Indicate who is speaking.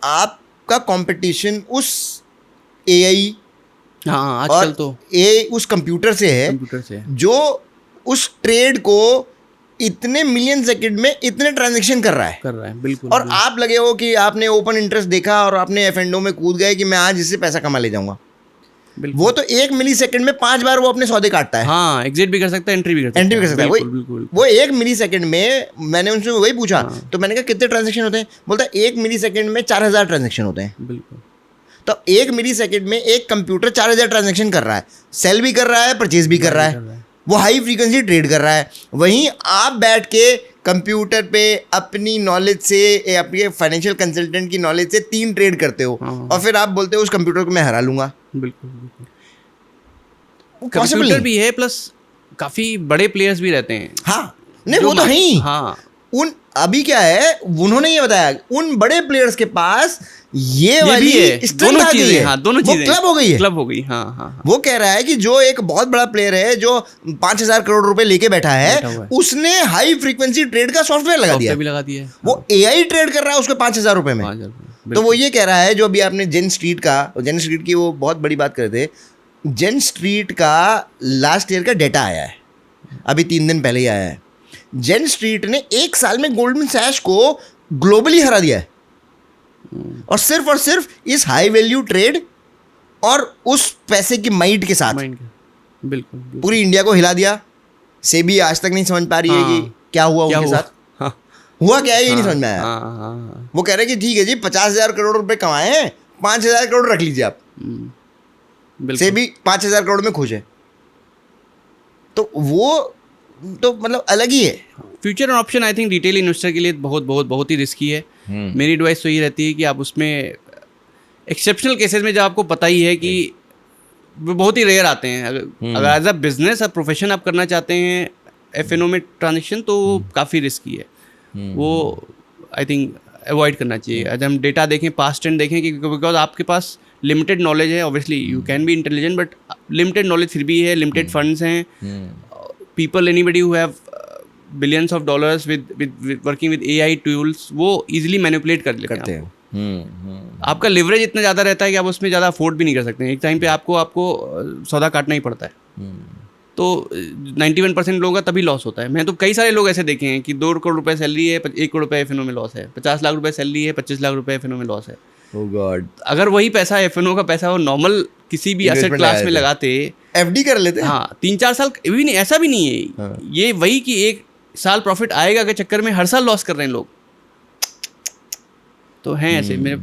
Speaker 1: आपका कंपटीशन उस एआई
Speaker 2: हाँ आजकल तो
Speaker 1: उस कंप्यूटर से है,
Speaker 2: कंप्यूटर से
Speaker 1: जो उस ट्रेड को इतने मिलियन सेकंड में इतने ट्रांजैक्शन कर रहा है।
Speaker 2: बिल्कुल।
Speaker 1: और आप लगे हो कि आपने ओपन इंटरेस्ट देखा और आपने एफ&ओ में कूद गए कि मैं आज इससे पैसा कमा ले जाऊंगा। वो तो 1 मिली सेकंड में 5 बार वो अपने सौदे काटता है।
Speaker 2: हाँ, एग्जिट भी कर सकता है, एंट्री भी कर सकता है।
Speaker 1: बिल्कुल। वो 1 मिली सेकंड में, मैंने उनसे वही पूछा, तो मैंने कहा कितने ट्रांजैक्शन होते हैं, बोलता है 1 मिली सेकंड में 4000 ट्रांजैक्शन होते हैं।
Speaker 2: बिल्कुल।
Speaker 1: तो 1 मिली सेकंड में एक कंप्यूटर 4000 ट्रांजैक्शन कर रहा है, सेल भी कर रहा है, परचेज भी कर रहा है, वो हाई फ्रीक्वेंसी ट्रेड कर रहा है। वहीं आप बैठ के कंप्यूटर पे अपनी नॉलेज से, अपने फाइनेंशियल कंसल्टेंट की नॉलेज से 3 ट्रेड करते हो, और फिर आप बोलते हो उस कंप्यूटर को मैं हरा लूंगा।
Speaker 2: बिल्कुल। कंप्यूटर भी है, प्लस काफी बड़े प्लेयर्स भी रहते हैं।
Speaker 1: हाँ, नहीं वो तो है ही।
Speaker 2: हाँ,
Speaker 1: अभी क्या है, उन्होंने ये बताया, उन बड़े प्लेयर्स के पास ये वाली
Speaker 2: दोनों चीजें, हाँ दोनों चीजें,
Speaker 1: क्लब हो गई।
Speaker 2: हाँ।
Speaker 1: वो कह रहा है कि जो एक बहुत बड़ा प्लेयर है जो 5000 करोड़ रुपए लेके बैठा है, उसने हाई फ्रीक्वेंसी ट्रेड का सॉफ्टवेयर लगा दिया। वो एआई ट्रेड कर रहा है उसके 5000 रुपए में। तो वो ये कह रहा है, जो अभी आपने जेन स्ट्रीट की वो बहुत बड़ी बात कर रहे थे, जेन स्ट्रीट का लास्ट ईयर का डेटा आया है, अभी 3 दिन पहले ही आया है। जेन स्ट्रीट ने 1 साल में गोल्डमैन सैश को ग्लोबली हरा दिया है, और सिर्फ इस हाई वैल्यू ट्रेड और उस पैसे की माइट के साथ।
Speaker 2: बिल्कुल।
Speaker 1: पूरी इंडिया को हिला दिया। सेबी आज तक नहीं समझ पा रही है कि क्या हुआ उनके साथ। हुआ क्या है ये नहीं समझ में आया। वो कह रहे हैं कि ठीक है जी, 50,000 करोड़ रुपए कमाए हैं, 5,000 करोड़ रख लीजिए आप। सेबी 5,000 करोड़ में खुश है। तो वो तो मतलब अलग ही है।
Speaker 2: Future option I think retail investor के लिए बहुत ही रिस्की है। मेरी एडवाइस तो ये रहती है कि आप उसमें एक्सेप्शनल केसेस में, जब आपको पता ही है कि वो बहुत ही रेयर आते हैं, अगर एज अ बिजनेस या प्रोफेशन आप करना चाहते हैं एफ&ओ में ट्रांजेक्शन, तो काफ़ी रिस्की है। वो आई थिंक अवॉइड करना चाहिए। अगर हम डेटा देखें, पास्ट ट्रेंड देखें, कि बिकॉज आपके पास लिमिटेड नॉलेज है, obviously you can be intelligent, but limited knowledge फिर भी है, लिमिटेड फंड्स हैं। People, anybody who have billions of dollars with working with AI tools, वो इजीली मैनिपुलेट कर लेते हैं। आपका लिवरेज इतना ज़्यादा रहता है कि आप उसमें ज़्यादा अफोर्ड भी नहीं कर सकते। एक टाइम पे आपको सौदा काटना ही पड़ता है। तो 91% लोगों का तभी लॉस होता है। मैं तो कई सारे लोग ऐसे देखे हैं कि 2 करोड़ रुपए सैलरी है, 1 करोड़ रुपए एफ&ओ में लॉस है, 50 लाख रुपए सैलरी है, 25 लाख रुपए एफ&ओ में लॉस है।
Speaker 1: Oh God.
Speaker 2: अगर वही पैसा एफ&ओ का पैसा वो नॉर्मल किसी भी एसेट क्लास में लगाते,
Speaker 1: एफडी कर लेते।
Speaker 2: हाँ, 3-4 साल भी नहीं, ऐसा भी नहीं है। हाँ। ये वही कि 1 साल प्रॉफिट आएगा के चक्कर में हर साल लॉस कर रहे हैं लोग, तो हैं ऐसे मेरे